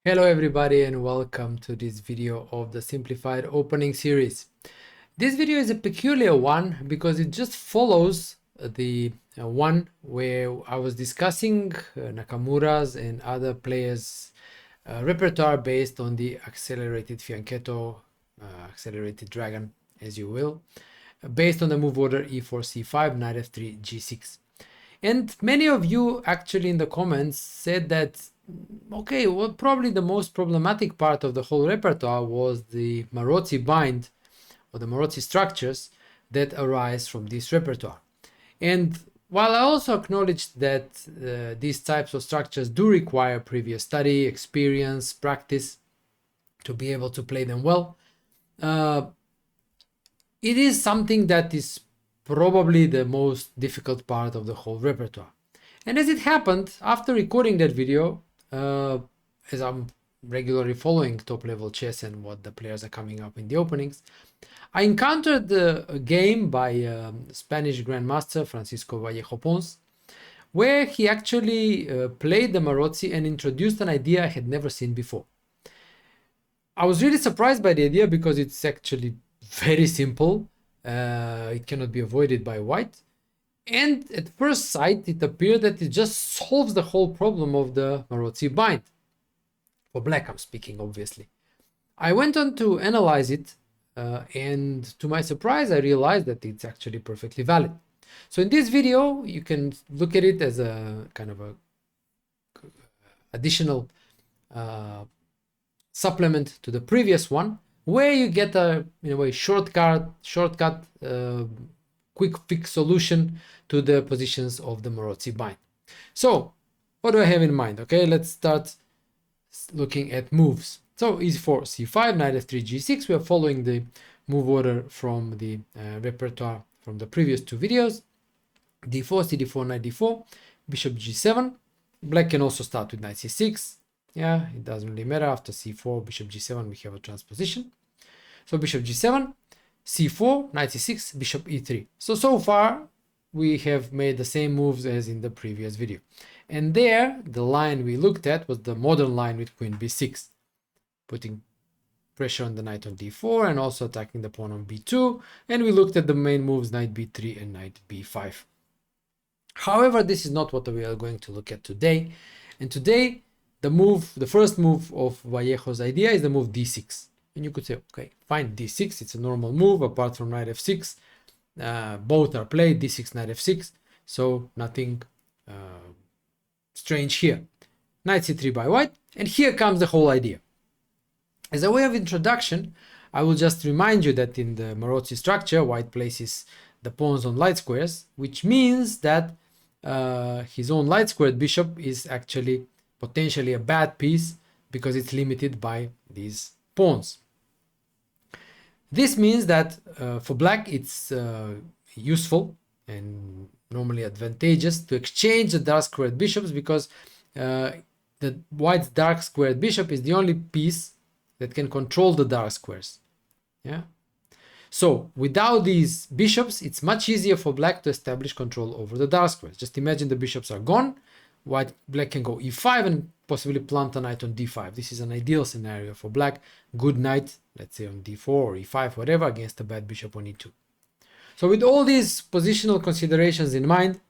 Hello everybody and welcome to this video of the Simplified opening series. This video is a peculiar one because it just follows the one where I was discussing Nakamura's and other players' repertoire based on the accelerated fianchetto, accelerated dragon as you will, based on the move order e4, c5, knight f3, g6. And many of you actually in the comments said that, okay, well, probably the most problematic part of the whole repertoire was the Maroczy bind or the Maroczy structures that arise from this repertoire. And while I also acknowledged that these types of structures do require previous study, experience, practice to be able to play them well, it is something that is probably the most difficult part of the whole repertoire. And as it happened, after recording that video, as I'm regularly following top level chess and what the players are coming up in the openings, I encountered a game by Spanish Grandmaster Francisco Vallejo Pons, where he actually played the Maroczy and introduced an idea I had never seen before. I was really surprised by the idea because it's actually very simple. It cannot be avoided by white. And at first sight, it appeared that it just solves the whole problem of the Maroczy bind. For black, I'm speaking, obviously. I went on to analyze it, and to my surprise, I realized that it's actually perfectly valid. So in this video, you can look at it as a kind of a additional supplement to the previous one, where you get a, in a way, shortcut quick fix solution to the positions of the Maroczy bind. So what do I have in mind? Okay, let's start looking at moves. So e4, c5, knight f3, g6. We are following the move order from the repertoire from the previous two videos. d4, cd4, knight d4, bishop g7. Black can also start with knight c6. Yeah, it doesn't really matter. After c4, bishop g7, we have a transposition. So bishop g7, c4, knight c6, bishop e3. So far, we have made the same moves as in the previous video. And there, the line we looked at was the modern line with queen b6, putting pressure on the knight on d4 and also attacking the pawn on b2. And we looked at the main moves, knight b3 and knight b5. However, this is not what we are going to look at today. And today, the first move of Vallejo's idea is the move d6. And you could say, okay, fine, d6, it's a normal move apart from knight f6. Both are played, d6, knight f6, so nothing strange here. Knight c3 by white, and here comes the whole idea. As a way of introduction, I will just remind you that in the Maroczy structure, white places the pawns on light squares, which means that his own light squared bishop is actually potentially a bad piece because it's limited by these pawns. This means that for black, it's useful and normally advantageous to exchange the dark squared bishops because the white's dark squared bishop is the only piece that can control the dark squares. Yeah. So without these bishops, it's much easier for black to establish control over the dark squares. Just imagine the bishops are gone. Black can go e5 and possibly plant a knight on d5. This is an ideal scenario for black. Good knight, let's say on d4 or e5, whatever, against a bad bishop on e2. So with all these positional considerations in mind,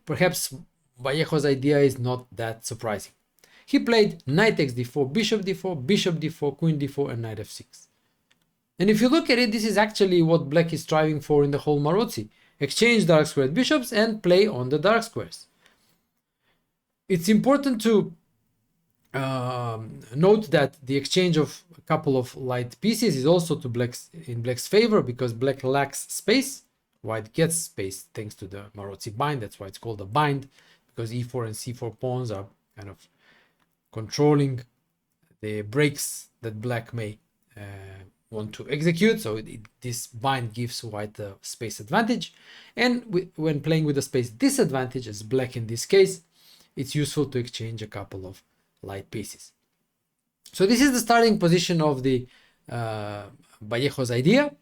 perhaps Vallejo's idea is not that surprising. He played knight takes d4, bishop d4, queen d4, and knight f6. And if you look at it, this is actually what black is striving for in the whole Maroczy. Exchange dark squared bishops and play on the dark squares. It's important to note that the exchange of a couple of light pieces is also in black's favor because black lacks space. White gets space thanks to the Maroczy bind. That's why it's called a bind, because e4 and c4 pawns are kind of controlling the breaks that black may want to execute. So this bind gives white a space advantage. And when playing with a space disadvantage, as black in this case, it's useful to exchange a couple of light pieces. So this is the starting position of the Vallejo's idea.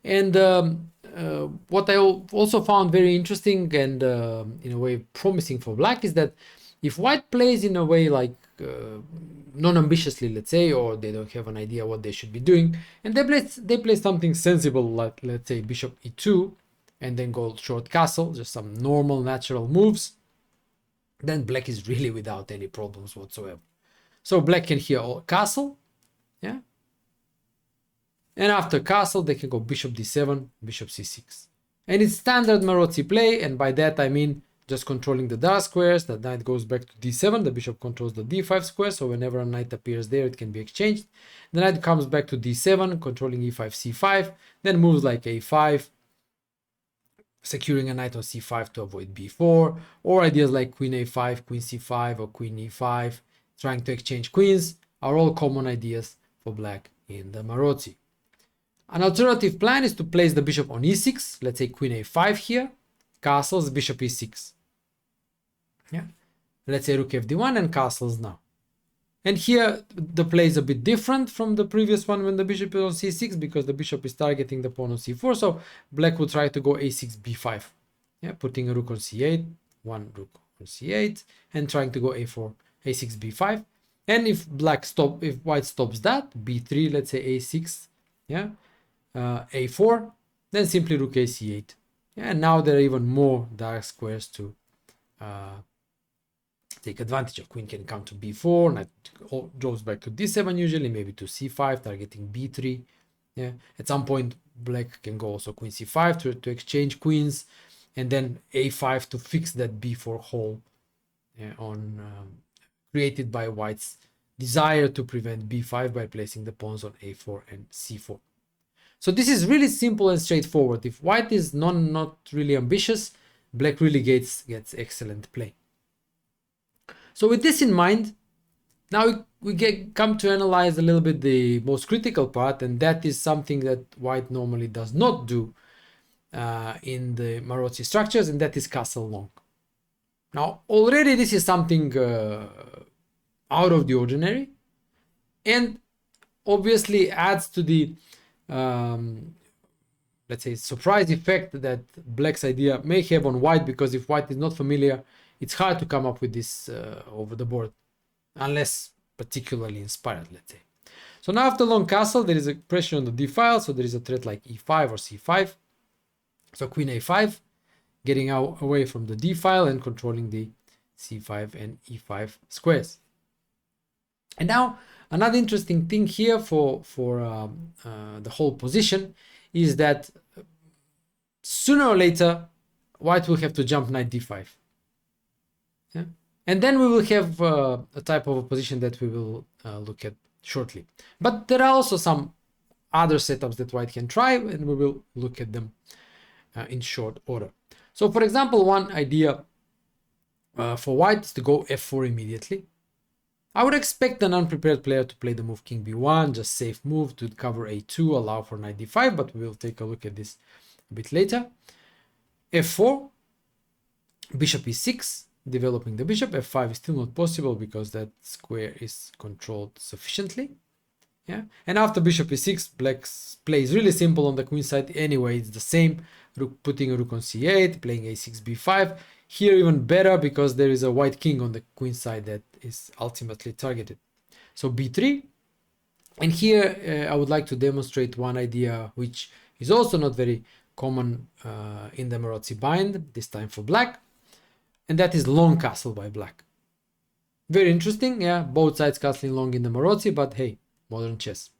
And what I also found very interesting and in a way promising for black is that if white plays in a way like non-ambitiously, let's say, or they don't have an idea what they should be doing, and they play something sensible, like, let's say, bishop e2, and then go short castle, just some normal natural moves, then black is really without any problems whatsoever. So black can here castle, yeah, and after castle they can go bishop d7, bishop c6, and it's standard Maroczy play, and by that I mean just controlling the dark squares. The knight goes back to d7, the bishop controls the d5 square, so whenever a knight appears there it can be exchanged. The knight comes back to d7, controlling e5, c5, then moves like a5, securing a knight on c5 to avoid b4, or ideas like queen a5, queen c5, or queen e5, trying to exchange queens, are all common ideas for black in the Maroczy. An alternative plan is to place the bishop on e6, let's say queen a5 here, castles, bishop e6. Yeah, let's say rook fd1 and castles now. And here the play is a bit different from the previous one when the bishop is on c6, because the bishop is targeting the pawn on c4, so black will try to go a6 b5, yeah, putting a rook on c8, one rook on c8, and trying to go a4 a6 b5. And if white stops that, b3, let's say a6, yeah, a4, then simply rook a c8. Yeah, and now there are even more dark squares to take advantage of. Queen can come to b4, knight goes back to d7 usually, maybe to c5, targeting b3. Yeah, at some point black can go also queen c5 to exchange queens, and then a5 to fix that b4 hole, yeah, created by white's desire to prevent b5 by placing the pawns on a4 and c4. So this is really simple and straightforward. If white is not really ambitious, black really gets excellent play. So with this in mind, now we come to analyze a little bit the most critical part, and that is something that white normally does not do in the Maroczy structures, and that is castle long. Now already this is something out of the ordinary, and obviously adds to the let's say surprise effect that black's idea may have on white, because if white is not familiar, it's hard to come up with this over the board, unless particularly inspired, let's say. So now after long castle, there is a pressure on the d file, so there is a threat like e5 or c5. So queen a5, getting away from the d file and controlling the c5 and e5 squares. And now another interesting thing here for the whole position is that sooner or later white will have to jump knight d5. Yeah? And then we will have a type of a position that we will look at shortly. But there are also some other setups that white can try, and we will look at them in short order. So for example, one idea for white is to go f4 immediately. I would expect an unprepared player to play the move king b1, just safe move to cover a2, allow for knight d5, but we will take a look at this a bit later. f4, bishop e6, developing the bishop. f5 is still not possible because that square is controlled sufficiently. Yeah, and after bishop e6, black's play is really simple on the queen side anyway. It's the same, putting a rook on c8, playing a6 b5. Here even better because there is a white king on the queen side that is ultimately targeted. So b3, and here I would like to demonstrate one idea which is also not very common in the Maroczy bind, this time for black, and that is long castle by black. Very interesting, yeah, both sides castling long in the Maroczy, but hey, modern chess.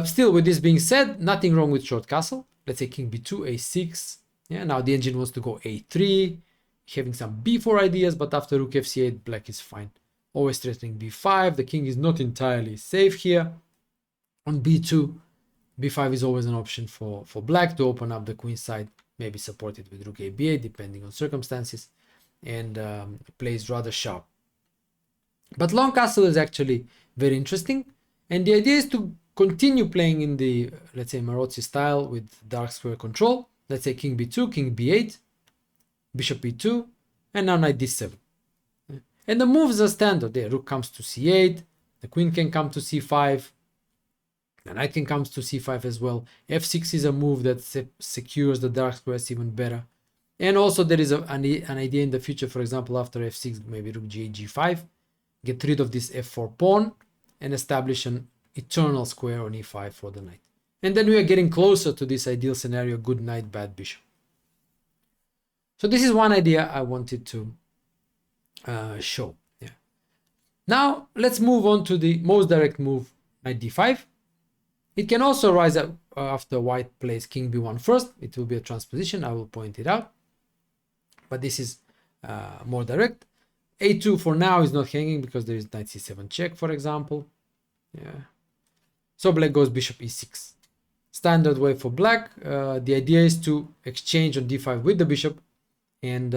Still, with this being said, nothing wrong with short castle. Let's say king b2, a6. Yeah, now the engine wants to go a3, having some b4 ideas, but after rook fc8, black is fine. Always threatening b5. The king is not entirely safe here. On b2, b5 is always an option for black to open up the queen side, maybe supported with rook a8, depending on circumstances, and plays rather sharp. But long castle is actually very interesting, and the idea is to continue playing in the, let's say, Maroczy style with dark square control. Let's say king b2, king b8, bishop e2, and now knight d7. And the moves are standard there. Rook comes to c8, the queen can come to c5, the knight can come to c5 as well. f6 is a move that secures the dark squares even better. And also there is an idea in the future, for example, after f6, maybe rook g8, g5, get rid of this f4 pawn and establish an eternal square on e5 for the knight. And then we are getting closer to this ideal scenario, good knight, bad bishop. So this is one idea I wanted to show. Yeah. Now let's move on to the most direct move, knight d5. It can also rise up after white plays king b1 first. It will be a transposition, I will point it out. But this is more direct. a2 for now is not hanging because there is knight c7 check, for example. Yeah. So black goes bishop e6. Standard way for black. The idea is to exchange on d5 with the bishop and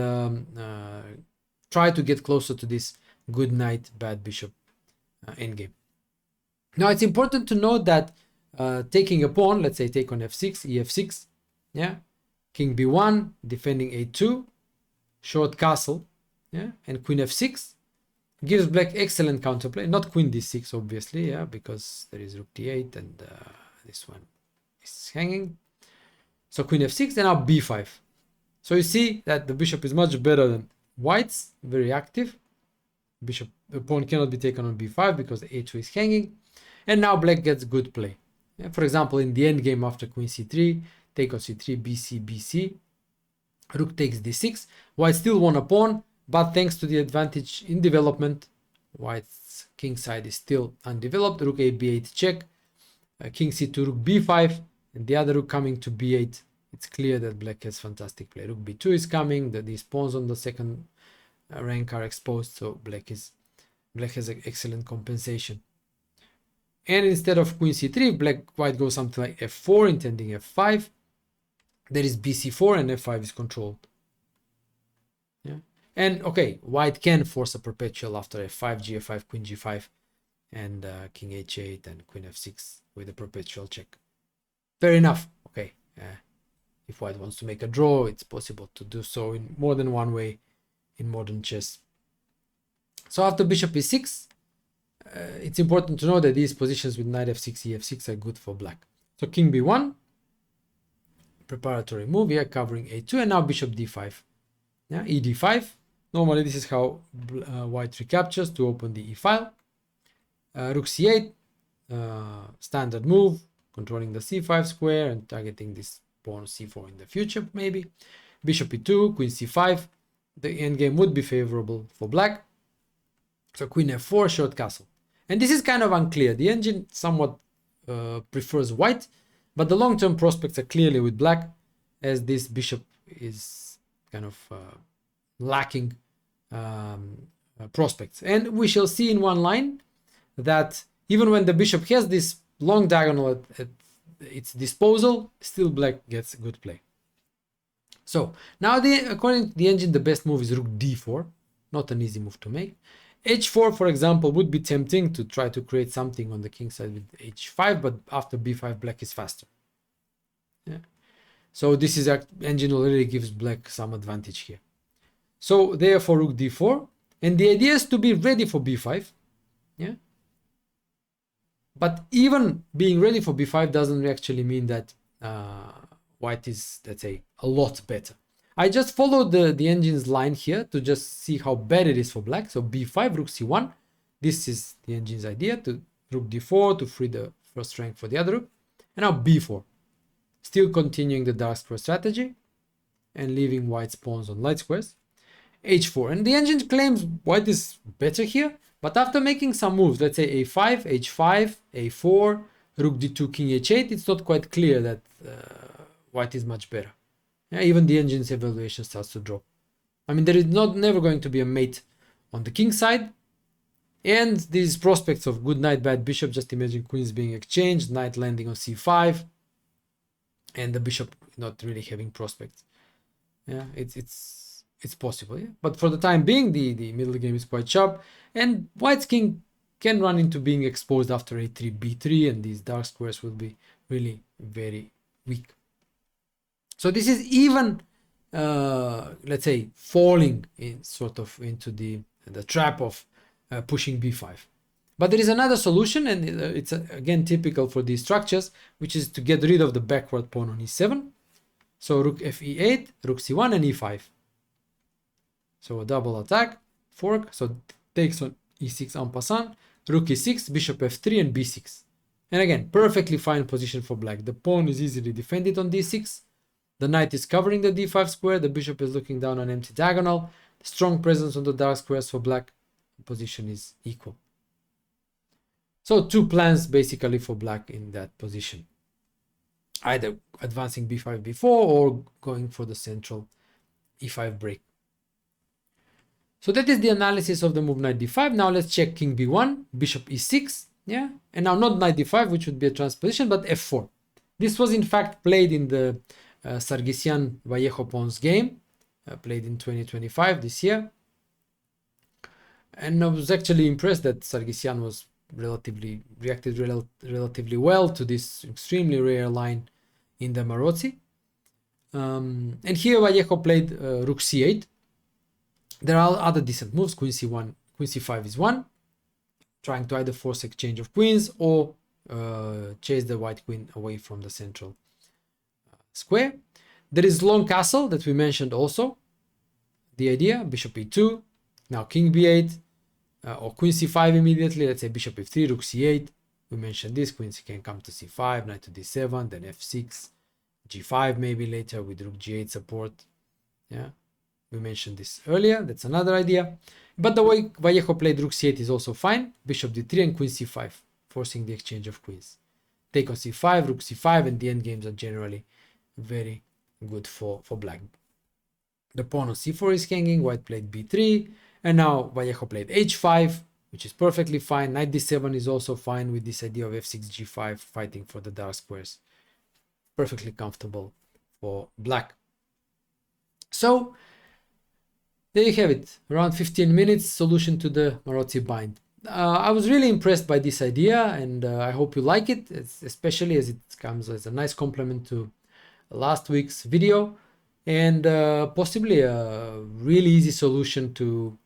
try to get closer to this good knight, bad bishop endgame. Now it's important to note that taking a pawn, let's say take on f6, ef6, yeah, king b1, defending a2, short castle, yeah, and queen f6 gives black excellent counterplay. Not queen d6, obviously, yeah, because there is rook d8 and this one is hanging. So queen f6 and now b5. So you see that the bishop is much better than white's, very active. Bishop, the pawn cannot be taken on b5 because a2 is hanging. And now black gets good play. Yeah, for example, in the endgame after queen c3, take on c3, bc, bc, rook takes d6. White still won a pawn, but thanks to the advantage in development, white's king side is still undeveloped. Rook a b8 check, king c2, rook b5, and the other rook coming to b8. It's clear that black has fantastic play. Rook b2 is coming, these pawns on the second rank are exposed, so black has an excellent compensation. And instead of queen c3, white goes something like f4, intending f5. There is bc4 and f5 is controlled. Yeah. And okay, white can force a perpetual after f5, gf5, queen g5, and king h8 and queen f6 with a perpetual check. Fair enough. Okay. If white wants to make a draw, it's possible to do so in more than one way in modern chess. So after bishop e6, it's important to know that these positions with knight f6, ef6 are good for black. So king b1, preparatory move here, covering a2, and now bishop d5. Yeah, ed5. Normally this is how white recaptures to open the e file. Rook c8, standard move, controlling the c5 square and targeting this pawn c4 in the future maybe. Bishop e2, queen c5. The endgame would be favorable for black. So queen f4, short castle. And this is kind of unclear. The engine somewhat prefers white, but the long-term prospects are clearly with black, as this bishop is kind of lacking prospects. And we shall see in one line that even when the bishop has this long diagonal at its disposal, still black gets good play. So now, according to the engine, the best move is rook d4, not an easy move to make. h4, for example, would be tempting to try to create something on the king side with h5, but after b5, black is faster. Yeah. So this is engine already gives black some advantage here. So therefore, rook d4, and the idea is to be ready for b5. Yeah. But even being ready for b5 doesn't actually mean that white is, let's say, a lot better. I just followed the engine's line here to just see how bad it is for black. So b5, rook c1. This is the engine's idea, to rook d4 to free the first rank for the other rook. And now b4. Still continuing the dark square strategy and leaving white's pawns on light squares. h4. And the engine claims white is better here. But after making some moves, let's say a5, h5, a4, rook d2, king h8, it's not quite clear that white is much better. Yeah, even the engine's evaluation starts to drop. I mean, there is never going to be a mate on the king side. And these prospects of good knight, bad bishop, just imagine queens being exchanged, knight landing on c5, and the bishop not really having prospects. Yeah, it's possible. Yeah? But for the time being, the middle game is quite sharp, and white's king can run into being exposed after a3, b3, and these dark squares will be really very weak. So this is even, let's say, falling in sort of into the trap of pushing b5. But there is another solution, and it's again typical for these structures, which is to get rid of the backward pawn on e7. So rook fe8, rook c1, and e5. So a double attack, fork, so takes on e6 en passant, rook e6, bishop f3, and b6. And again, perfectly fine position for black. The pawn is easily defended on d6. The knight is covering the d5 square. The bishop is looking down an empty diagonal. Strong presence on the dark squares for black. The position is equal. So two plans basically for black in that position. Either advancing b5, b4, or going for the central e5 break. So that is the analysis of the move knight d5. Now let's check king b1, bishop e6. Yeah, and now not knight d5, which would be a transposition, but f4. This was in fact played in the Sargsyan Vallejo pawns game, played in 2025 this year. And I was actually impressed that Sargsyan was reacted relatively well to this extremely rare line in the Maroczy. And here Vallejo played rook c8. There are other decent moves. Queen c1, queen c5 is one, trying to either force exchange of queens or chase the white queen away from the central square. There is long castle that we mentioned also. The idea, bishop e2, now king b8, or queen c5 immediately. Let's say bishop f3, rook c8. We mentioned this, queen can come to c5, knight to d7, then f6, g5 maybe later with rook g8 support. Yeah, we mentioned this earlier. That's another idea. But the way Vallejo played rook c8 is also fine. Bishop d3 and queen c5, forcing the exchange of queens. Take on c5, rook c5, and the endgames are generally very good for black. The pawn on c4 is hanging, white played b3, and now Vallejo played h5, which is perfectly fine. Knight d7 is also fine with this idea of f6, g5, fighting for the dark squares. Perfectly comfortable for black. So there you have it, around 15 minutes solution to the Maroczy bind. I was really impressed by this idea, and I hope you like it, especially as it comes as a nice complement to last week's video, and possibly a really easy solution to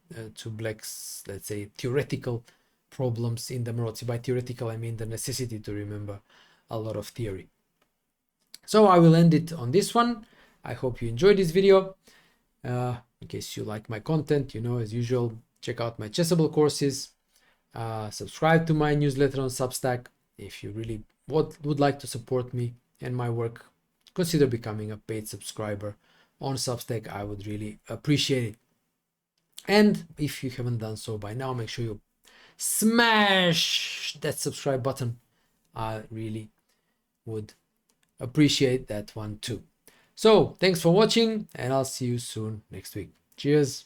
black's, let's say, theoretical problems in the Maroczy. By theoretical, I mean the necessity to remember a lot of theory. So I will end it on this one. I hope you enjoyed this video. In case you like my content, you know, as usual, check out my Chessable courses, subscribe to my newsletter on Substack. If you really would like to support me and my work, consider becoming a paid subscriber on Substack. I would really appreciate it. And if you haven't done so by now, make sure you smash that subscribe button. I really would appreciate that one too. So thanks for watching, and I'll see you soon next week. Cheers.